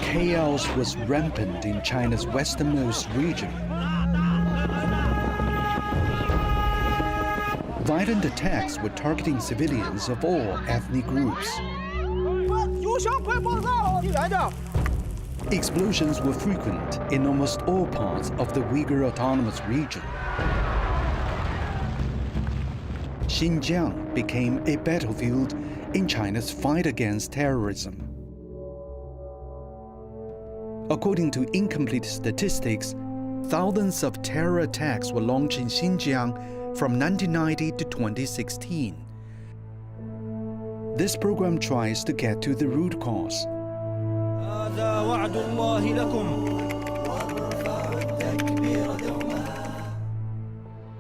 Chaos was rampant in China's westernmost region. Violent attacks were targeting civilians of all ethnic groups. Explosions were frequent in almost all parts of the Uyghur Autonomous Region. Xinjiang became a battlefield in China's fight against terrorism. According to incomplete statistics, thousands of terror attacks were launched in Xinjiang from 1990 to 2016. This program tries to get to the root cause.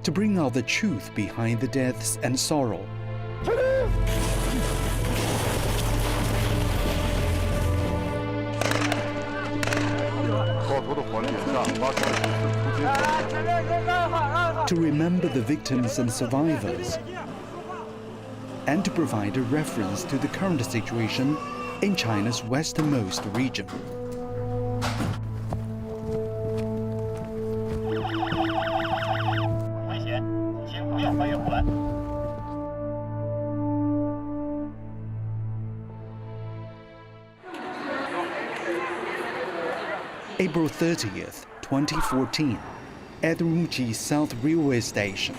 To bring out the truth behind the deaths and sorrow. To remember the victims and survivors, and to provide a reference to the current situation in China's westernmost region. April 30th, 2014, at Urumqi South Railway Station.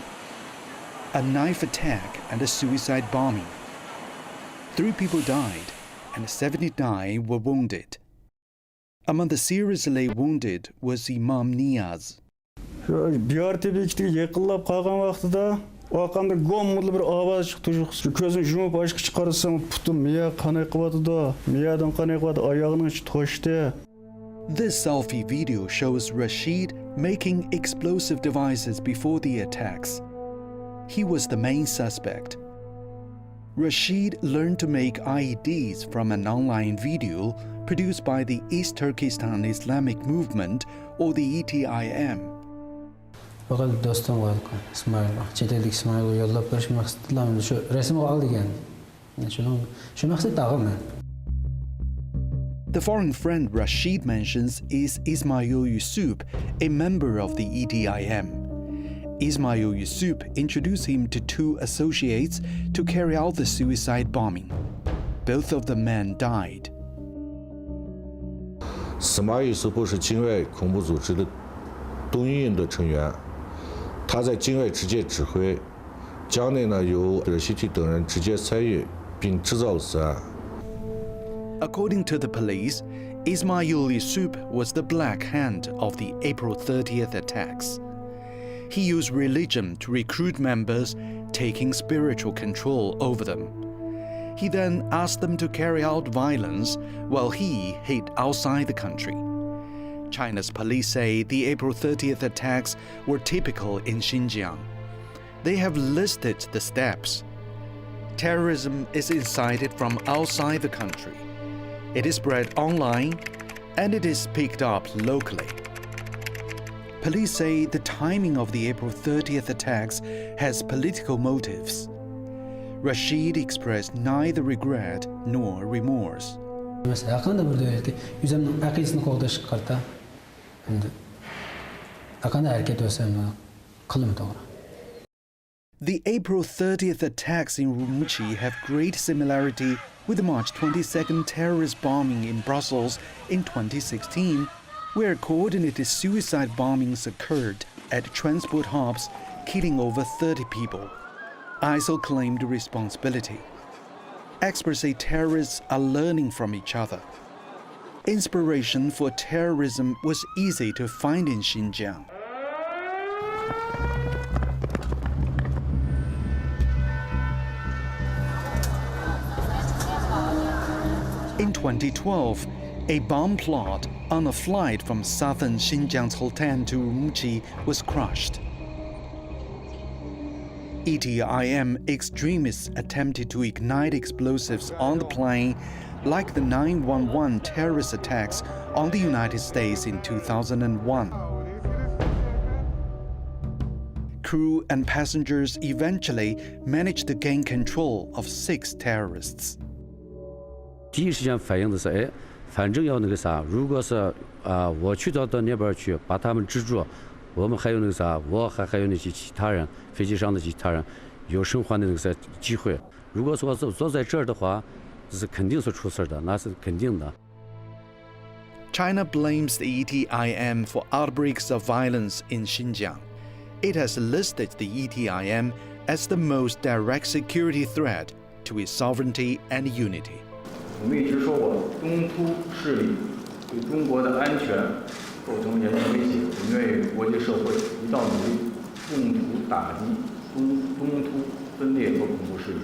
A knife attack and a suicide bombing. 3 people died and 79 were wounded. Among the seriously wounded was Imam Niyaz. This selfie video shows Rashid making explosive devices before the attacks. He was the main suspect. Rashid learned to make IEDs from an online video produced by the East Turkistan Islamic Movement, or the ETIM. The foreign friend Rashid mentions is Ismail Yusuf, a member of the ETIM. Ismail Yusuf introduced him to 2 associates to carry out the suicide bombing. Both of the men died. Ismail Yusuf 是境外恐怖组织的东运营的成员，他在境外直接指挥，将内呢由Rashid等人直接参与并制造此案。According to the police, Ismail Yusuf was the black hand of the April 30th attacks. He used religion to recruit members, taking spiritual control over them. He then asked them to carry out violence while he hid outside the country. China's police say the April 30th attacks were typical in Xinjiang. They have listed the steps. Terrorism is incited from outside the country. It is spread online, and it is picked up locally. Police say the timing of the April 30th attacks has political motives. Rashid expressed neither regret nor remorse. The April 30th attacks in Urumqi have great similarity with the March 22nd terrorist bombing in Brussels in 2016, where coordinated suicide bombings occurred at transport hubs, killing over 30 people. ISIL claimed responsibility. Experts say terrorists are learning from each other. Inspiration for terrorism was easy to find in Xinjiang. In 2012, a bomb plot on a flight from southern Xinjiang's Holtan to Urumqi was crushed. ETIM extremists attempted to ignite explosives on the plane, like the 9/11 terrorist attacks on the United States in 2001. Crew and passengers eventually managed to gain control of 6 terrorists. 第一时间反应的是，反正要那个啥，如果是我去到那边去把他们制住，我们还有那个啥，我还有那些其他人，飞机上的其他人有生还的那个啥机会。如果说坐在这儿的话，是肯定是出事的，那是肯定的。China blames the ETIM for outbreaks of violence in Xinjiang. It has listed the ETIM as the most direct security threat to its sovereignty and unity. 我们一直说过，东突势力对中国的安全构成严重威胁，我们愿与国际社会一道努力，共同打击东突分裂和恐怖势力。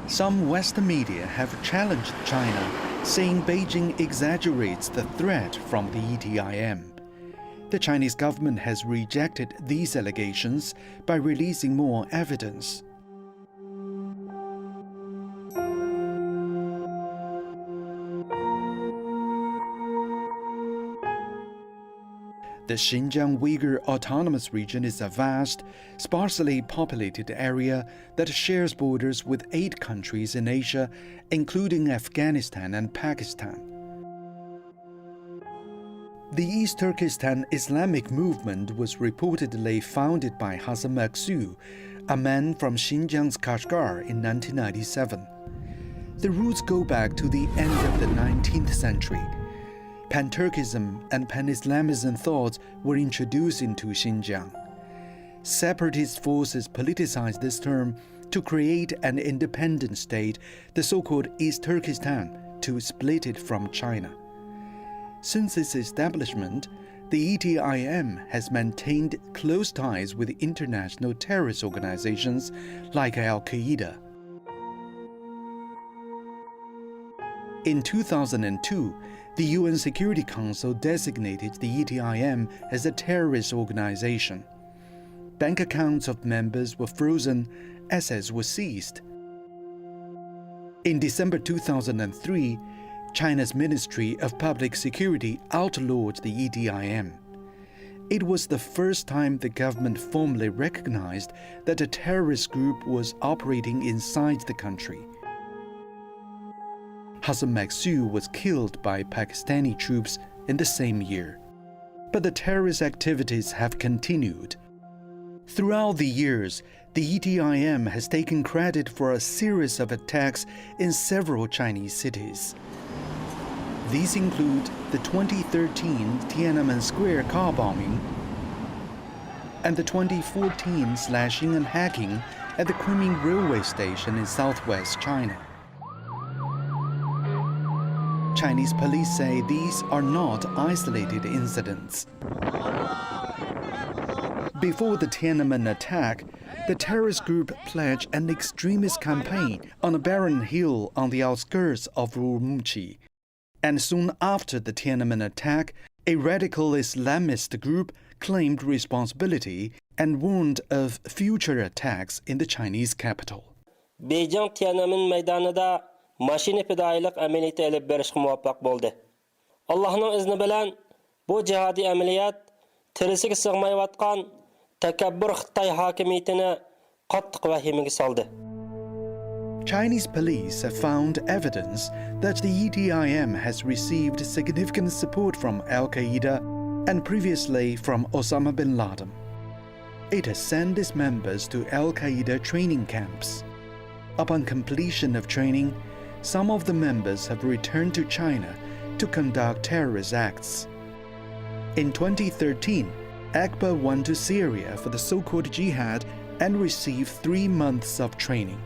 Some Western media have challenged China, saying Beijing exaggerates the threat from the ETIM. The Chinese government has rejected these allegations by releasing more evidence. The Xinjiang Uygur Autonomous Region is a vast, sparsely populated area that shares borders with 8 countries in Asia, including Afghanistan and Pakistan. The East Turkistan Islamic Movement was reportedly founded by Hassan Maksu, a man from Xinjiang's Kashgar in 1997. The roots go back to the end of the 19th century. Pan-Turkism and Pan-Islamism thoughts were introduced into Xinjiang. Separatist forces politicized this term to create an independent state, the so-called East Turkistan, to split it from China. Since its establishment, the ETIM has maintained close ties with international terrorist organizations like Al-Qaeda. In 2002, the UN Security Council designated the ETIM as a terrorist organization. Bank accounts of members were frozen, assets were seized. In December 2003, China's Ministry of Public Security outlawed the ETIM. It was the first time the government formally recognized that a terrorist group was operating inside the country. Hassan Maksu was killed by Pakistani troops in the same year. But the terrorist activities have continued. Throughout the years, the ETIM has taken credit for a series of attacks in several Chinese cities. These include the 2013 Tiananmen Square car bombing and the 2014 slashing and hacking at the Kunming railway station in southwest China. Chinese police say these are not isolated incidents. Before the Tiananmen attack, the terrorist group pledged an extremist campaign on a barren hill on the outskirts of Urumqi. And soon after the Tiananmen attack, a radical Islamist group claimed responsibility and warned of future attacks in the Chinese capital. Beijing Tiananmen meydanida mashina fidoilik amaliyoti olib berishga muvaffaq bo'ldi. Allohning izni bilan bu jihodiy amaliyot tirisiga sig'mayotgan takabbur Xitoy hokimiyatini qattiq vahimaga soldi. Chinese police have found evidence that the ETIM has received significant support from Al-Qaeda and previously from Osama bin Laden. It has sent its members to Al-Qaeda training camps. Upon completion of training, some of the members have returned to China to conduct terrorist acts. In 2013, Akbar went to Syria for the so-called jihad and received 3 months of training.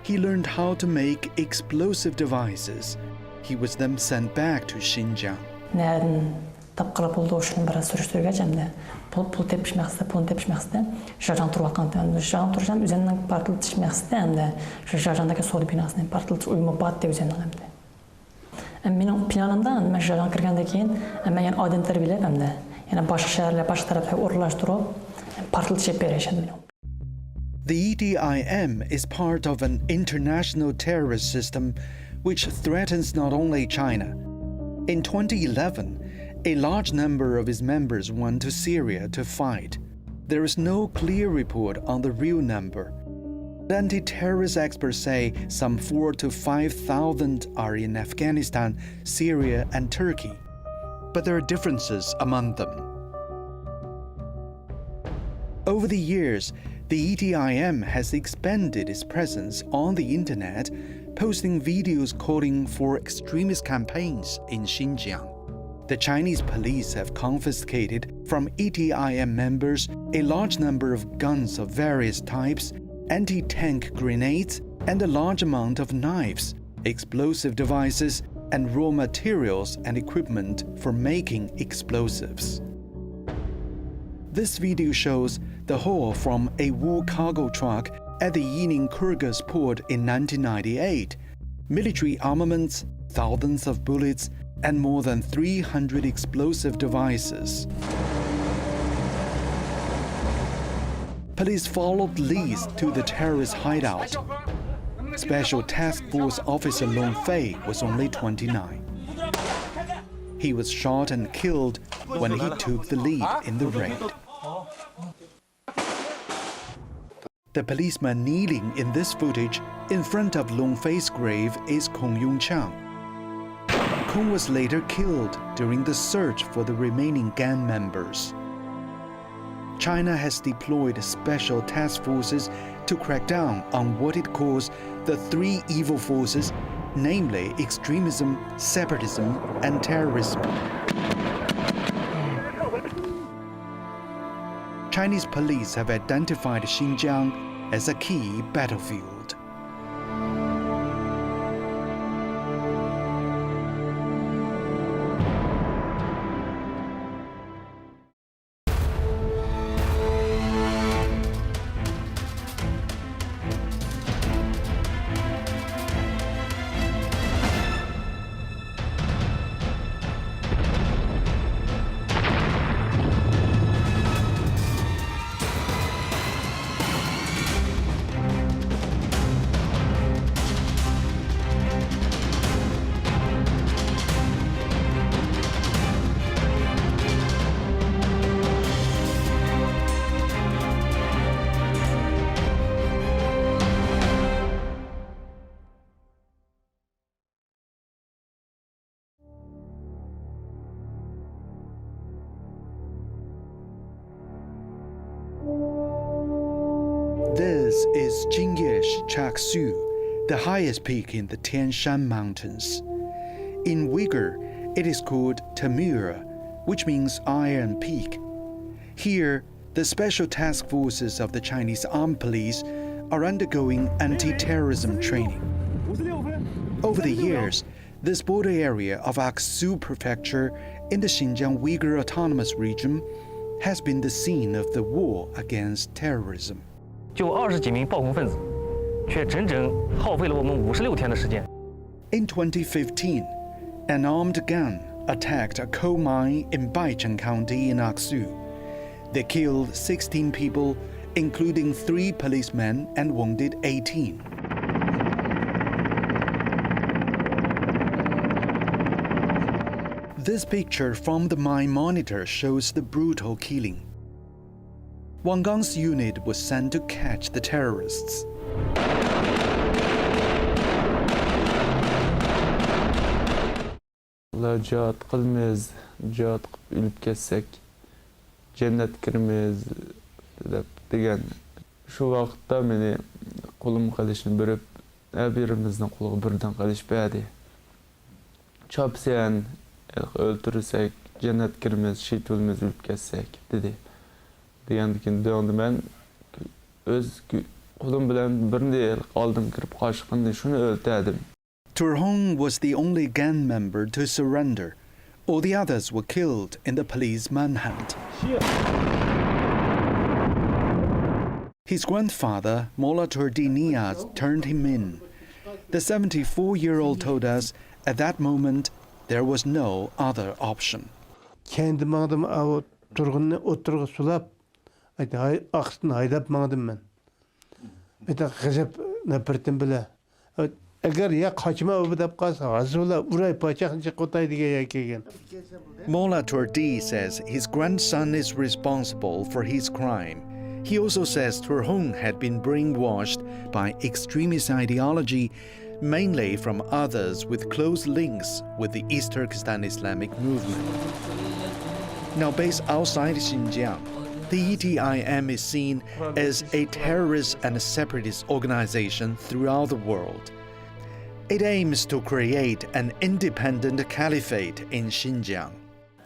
He learned how to make explosive devices. He was then sent back to Xinjiang. Tapqala pulda o'shini biroz surishtirgach hamda pul tepish maqsadida pulni tepish maqsadida jarang turayotgan jarang turish ham o'zini portlatish maqsadida hamda shu jarangdagi savdo binosini portlatish uyma bot deb o'zini hamda mening planimda nima jarang kirgandan keyin men yana odam tarbiyalab hamda yana boshqa shaharlar boshqa taraflarga o'rlashtirib portlatib berishadi. The ETIM is part of an international terrorist system which threatens not only China. In 2011, a large number of its members went to Syria to fight. There is no clear report on the real number. Anti-terrorist experts say some 4,000 to 5,000 are in Afghanistan, Syria, and Turkey, but there are differences among them. Over the years, the ETIM has expanded its presence on the internet, posting videos calling for extremist campaigns in Xinjiang. The Chinese police have confiscated from ETIM members a large number of guns of various types, anti-tank grenades, and a large amount of knives, explosive devices, and raw materials and equipment for making explosives. This video shows the haul from a war cargo truck at the Yining Kyrgyz port in 1998, military armaments, thousands of bullets, and more than 300 explosive devices. Police followed leads to the terrorist hideout. Special Task Force Officer Long Fei was only 29. He was shot and killed when he took the lead in the raid. The policeman kneeling in this footage in front of Long Fei's grave is Kong Yongqiang. Kong was later killed during the search for the remaining gang members. China has deployed special task forces to crack down on what it calls the three evil forces, namely extremism, separatism, and terrorism. Chinese police have identified Xinjiang as a key battlefield. This is Jingyesh Chaksu, the highest peak in the Tian Shan Mountains. In Uyghur, it is called Tamura, which means Iron Peak. Here, the special task forces of the Chinese Armed Police are undergoing anti-terrorism training. Over the years, this border area of Aksu Prefecture in the Xinjiang Uygur Autonomous Region has been the scene of the war against terrorism. 就20几名暴恐分子，却整整耗费了我们56天的时间。In 2015, an armed gang attacked a coal mine in Baicheng County in Aksu. They killed 16 people, including 3 policemen, and wounded 18. This picture from the mine monitor shows the brutal killing. Wang Gang's unit was sent to catch the terrorists. Ular jihad qilmaymiz, jihad qilib o'lib ketsak, jannat kirmaymiz degan. Shu vaqtda meni qo'lim qilishni berib, birimizning qo'liga birdan qilishmadi. Chopsan, o'ltirsak, jannat kirmaymiz, shahid bo'lmaymiz, o'lib ketsak dedi. Degandan keyin men o'z qo'lim bilan birini oldim kirib qo'shqanda shuni o'ltirdim. Turhong was the only gang member to surrender. All the others were killed in the police manhunt. His grandfather, Mullah Turdi Niaz, turned him in. The 74-year-old told us at that moment there was no other option. Kendim mağdım Turgun'u oturup sulap, aksın haydap mağdım men. Gıcıp nöpertim bile. Eğer ya kaçma öbüdep kalsa, azıla uray paçakınca kotay diye yakegen. Mullah Turdi says his grandson is responsible for his crime. He also says Turhong had been brainwashed by extremist ideology, mainly from others with close links with the East Turkistan Islamic Movement. Now based outside Xinjiang, the ETIM is seen as a terrorist and separatist organization throughout the world. It aims to create an independent caliphate in Xinjiang.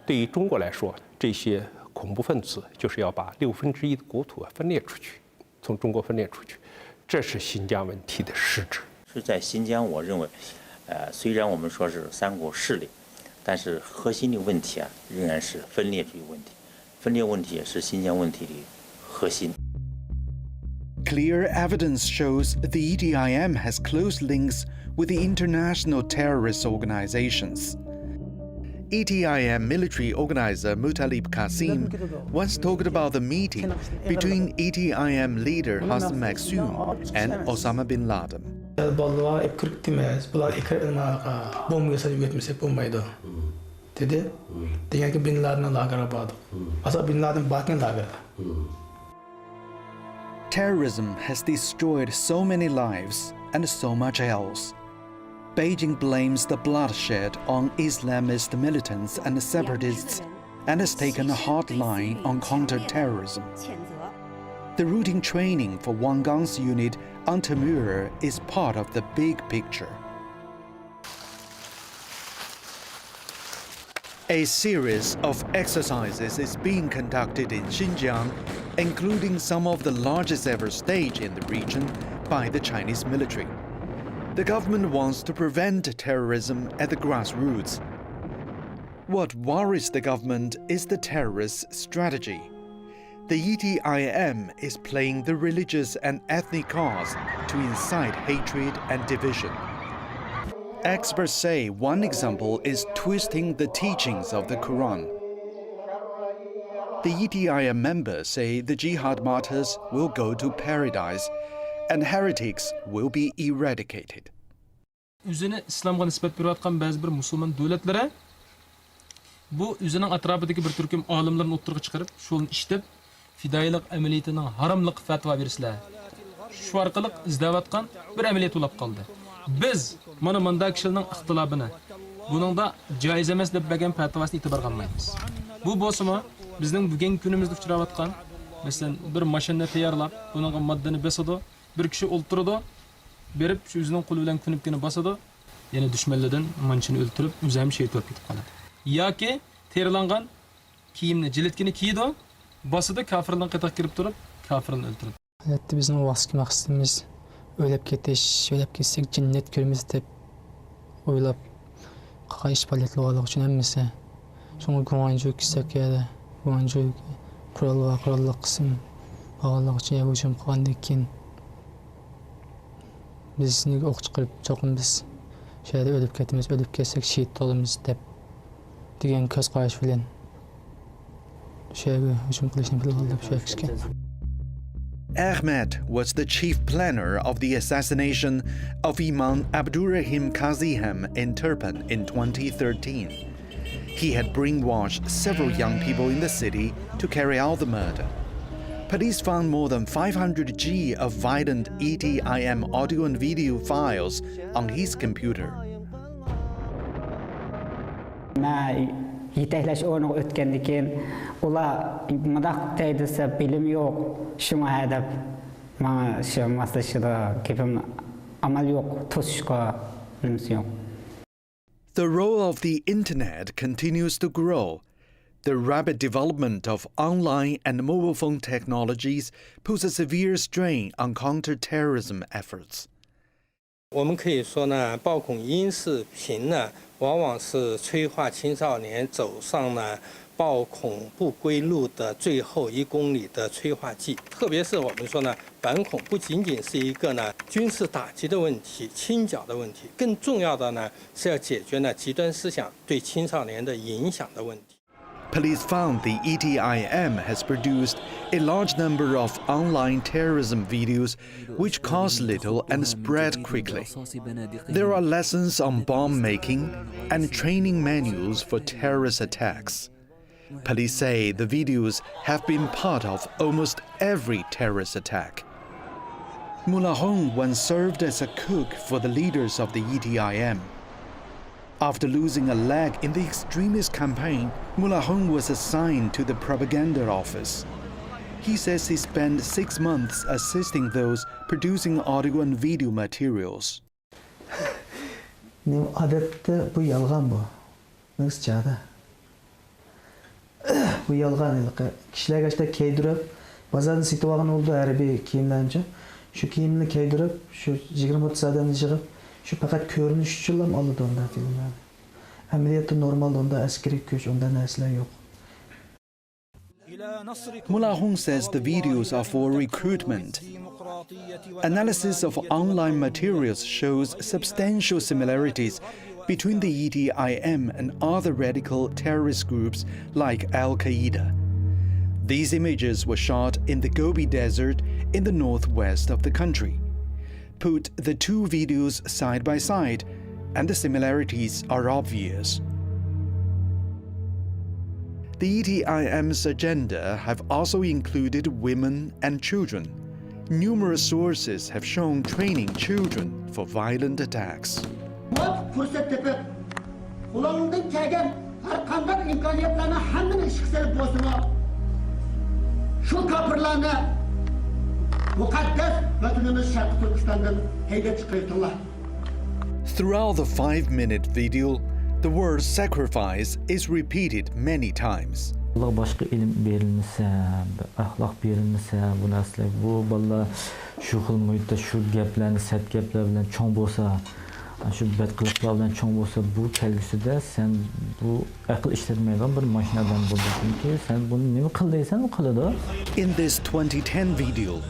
对于中国来说，这些恐怖分子就是要把1/6的国土分裂出去，从中国分裂出去，这是新疆问题的实质。是在新疆，我认为，虽然我们说是三国势力，但是核心的问题仍然是分裂这个问题，分裂问题也是新疆问题的核心。 Clear evidence shows the ETIM has close links with the international terrorist organizations. ETIM military organizer Mutalib Qasim once talked about the meeting between ETIM leader Hassan Maksoum and Osama bin Laden. Ballığa epkırık demez. Bunlar bomba yasayı üretmesek bombaydı. Dedi. Diyen ki bin Laden'e lagara bağdı. Asa bin Laden bakın lagara. Terrorism has destroyed so many lives and so much else. Beijing blames the bloodshed on Islamist militants and separatists and has taken a hard line on counter-terrorism. The routine training for Wang Gang's unit on Timur is part of the big picture. A series of exercises is being conducted in Xinjiang, including some of the largest ever staged in the region by the Chinese military. The government wants to prevent terrorism at the grassroots. What worries the government is the terrorist strategy. The ETIM is playing the religious and ethnic cards to incite hatred and division. Experts say one example is twisting the teachings of the Quran. The ETIM members say the jihad martyrs will go to paradise and heretics will be eradicated. Üzerine İslam'a nispet beriyotgan bazı bir Müslüman devletlere bu üzerinin atrafındaki bir türküm alimlerin o'ttirg'i chiqarib, şolni ishlab fidoyilik amaliyatining haromlik fatvo berislar. Shu orqali izlayotgan bir amaliyat bo'lib qoldi. Biz mana bunday kishilarning ixtilobini, buningda joiz emas deb bergan fatvosini e'tiborga olmaymiz. Bu bo'lsa-mu, bizning bugungi kunimizda uchrayotgan, masalan, bir mashina tayyorlab, buning moddani besadi, bir kishi o'ltiradi, berib shu o'zining qo'li bilan kunibkini bosadi, yana dushmanlardan manchini o'ltirib, o'zi ham shehid bo'lib ketib qoladi. Yoki terlangan kiyimni, jiletkini kiydi, bosadi, kofirlardan qataq kirib turib, kofirni o'ltiradi. Hayatta bizning vaqtki maqsadimiz o'lib ketish, o'lib ketsak jannat ko'ramiz deb o'ylab qay ish faoliyatlar uchun hammasi. So'ng gumonju kisak edi, gumonju qurolli qism bağlılık için hücum qilgandan keyin bizni o'q chiqarib cho'qin biz shayda o'lib ketamiz, o'lib ketsak shehid bo'lamiz deb degan ko'z qarash bilan shayga hücum qilishni bilib shayga. Ahmed was the chief planner of the assassination of Imam Abdurrahim Kaziham in Turpan in 2013. He had brainwashed several young people in the city to carry out the murder. Police found more than 500 G of violent ETIM audio and video files on his computer. Yeteklaş onu ötkendiken ola madak teydese bilim yok şuna edip bana şu masajda kepim amal yok tosuşka nimsi yok. The role of the internet continues to grow. The rapid development of online and mobile phone technologies puts a severe strain on counter-terrorism efforts. 我们可以说呢，暴恐音视频呢，往往是催化青少年走上了暴恐不归路的最后1公里的催化剂。特别是我们说呢，反恐不仅仅是一个呢军事打击的问题、清剿的问题，更重要的呢是要解决呢极端思想对青少年的影响的问题。 Police found the ETIM has produced a large number of online terrorism videos which cost little and spread quickly. There are lessons on bomb making and training manuals for terrorist attacks. Police say the videos have been part of almost every terrorist attack. Mullah Hong once served as a cook for the leaders of the ETIM. After losing a leg in the extremist campaign, Mullah Hong was assigned to the propaganda office. He says he spent 6 months assisting those producing audio and video materials. Bu yalgan bu. Nasıl çağda? Bu yalgan ilki. Kişiler işte keydirip, bazılarını situağın olduğu harbi kiyimlence. Şu kiyimini keydirip, şu 20-30 saatini çıkıp, şu fakat görünüş için alıdı onda filmler. Ameliyatı normalde onda askeri güç, onda nesler yok. Mullah Hong says the videos are for recruitment. Analysis of online materials shows substantial similarities between the ETIM and other radical terrorist groups like Al-Qaeda. These images were shot in the Gobi Desert in the northwest of the country. Put the two videos side by side, and the similarities are obvious. The ETIM's agenda have also included women and children. Numerous sources have shown training children for violent attacks. Throughout the 5-minute video, the word sacrifice is repeated many times. Allah başka ilim verilmese, ahlak verilmese, bu nasıl, bu balla şu xil muhitda şu gaplarni, sert gaplar bilan cho'ng bo'lsa, şu badqiliqlar bilan cho'ng bo'lsa, bu kelgusida sen bu aql ishlatmaydigan bir mashinadan bo'ldingki, sen buni nima qil deysan, u qiladi. In this 2010 video,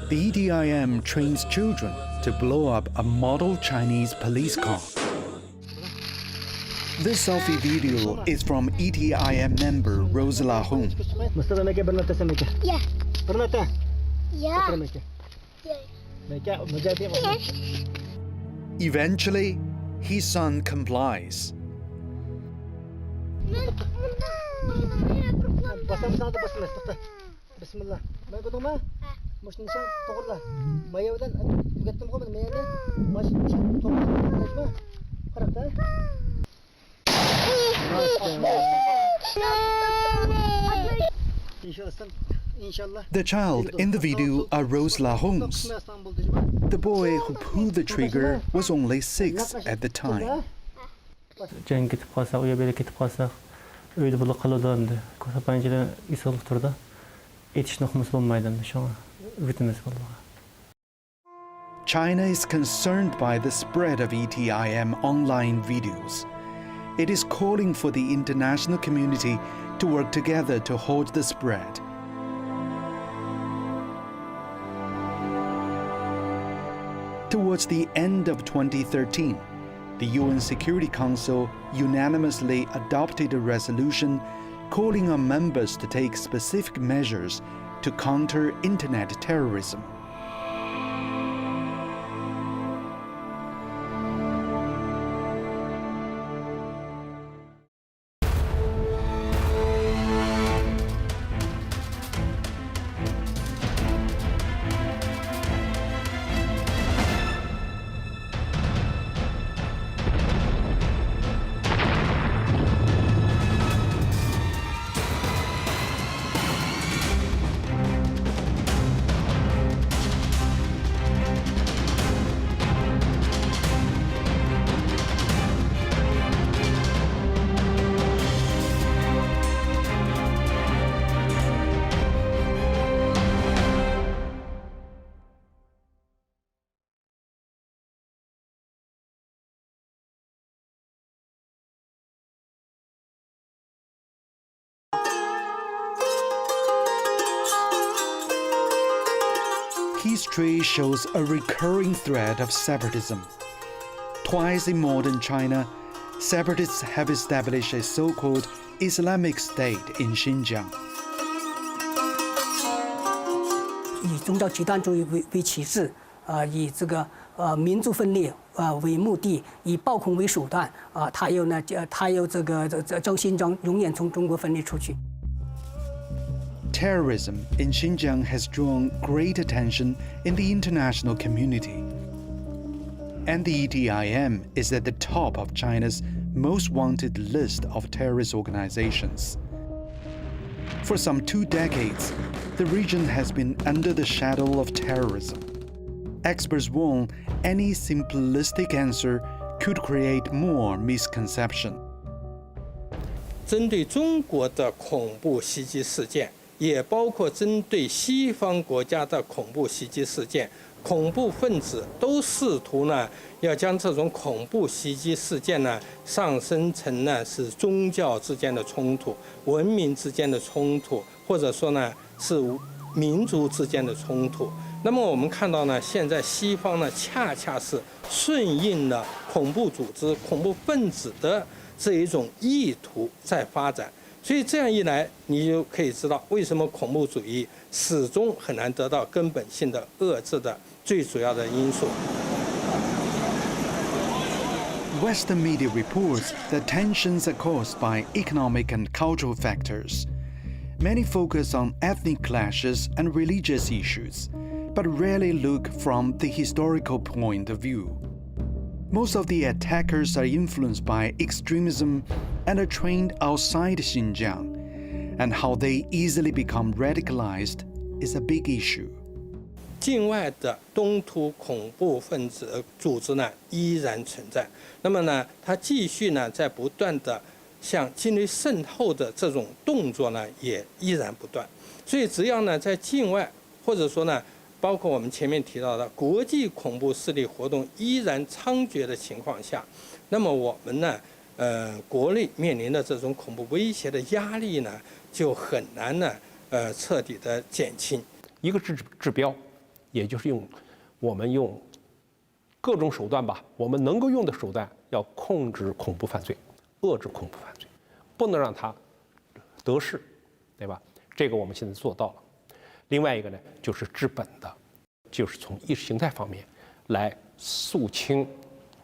the ETIM trains children to blow up a model Chinese police car. This selfie video is from ETIM member Rosala Hong. Eventually, his son complies. The child in the video are Rosala Hong's. The boy who pulled the trigger was only 6 at the time. Cenk ketip kalsak, uya beri ketip kalsak, öyle bula kalıdandı. Sapancıda isoluk turda. Etiş nokması olmaydandı şu an. Bütünüz vallahi. China is concerned by the spread of ETIM online videos. It is calling for the international community to work together to halt the spread. Towards the end of 2013, the UN Security Council unanimously adopted a resolution calling on members to take specific measures to counter internet terrorism. History shows a recurring thread of separatism. Twice in modern China, separatists have established a so-called Islamic State in Xinjiang. 以宗教极端主义为旗帜，以这个民族分裂为目的，以暴恐为手段，他要这个将新疆永远从中国分裂出去。Terrorism in Xinjiang has drawn great attention in the international community. And the ETIM is at the top of China's most wanted list of terrorist organizations. For some 2 decades, the region has been under the shadow of terrorism. Experts warn any simplistic answer could create more misconception. 针对中国的恐怖袭击事件，也包括针对西方国家的恐怖袭击事件，恐怖分子都试图呢，要将这种恐怖袭击事件呢，上升成呢是宗教之间的冲突、文明之间的冲突，或者说呢是民族之间的冲突。那么我们看到呢，现在西方呢，恰恰是顺应了恐怖组织、恐怖分子的这一种意图在发展。所以这样一来，你就可以知道为什么恐怖主义始终很难得到根本性的遏制的最主要的因素。Western media reports that tensions are caused by economic and cultural factors. Many focus on ethnic clashes and religious issues, but rarely look from the historical point of view. Most of the attackers are influenced by extremism and are trained outside Xinjiang, and how they easily become radicalized is a big issue. 境外的东突恐怖分子组织呢依然存在，那么呢，它继续呢在不断的向境内渗透的这种动作呢也依然不断。所以只要呢在境外，或者说呢，包括我们前面提到的国际恐怖势力活动依然猖獗的情况下，那么我们呢，国内面临的这种恐怖威胁的压力呢，就很难呢，彻底的减轻。一个治标，也就是我们用各种手段吧，我们能够用的手段，要控制恐怖犯罪，遏制恐怖犯罪，不能让它得势，对吧？这个我们现在做到了。另外一个呢，就是治本的，就是从意识形态方面来肃清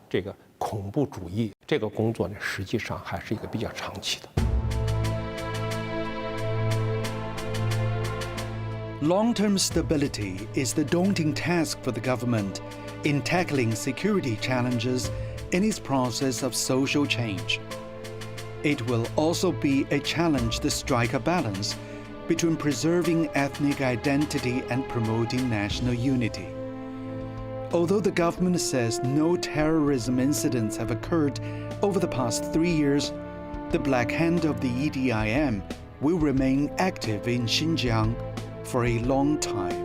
这个恐怖主义。这个工作呢，实际上还是一个比较长期的。Long-term stability is the daunting task for the government in tackling security challenges in its process of social change. It will also be a challenge to strike a balance between preserving ethnic identity and promoting national unity. Although the government says no terrorism incidents have occurred over the past 3 years, the Black Hand of the ETIM will remain active in Xinjiang for a long time.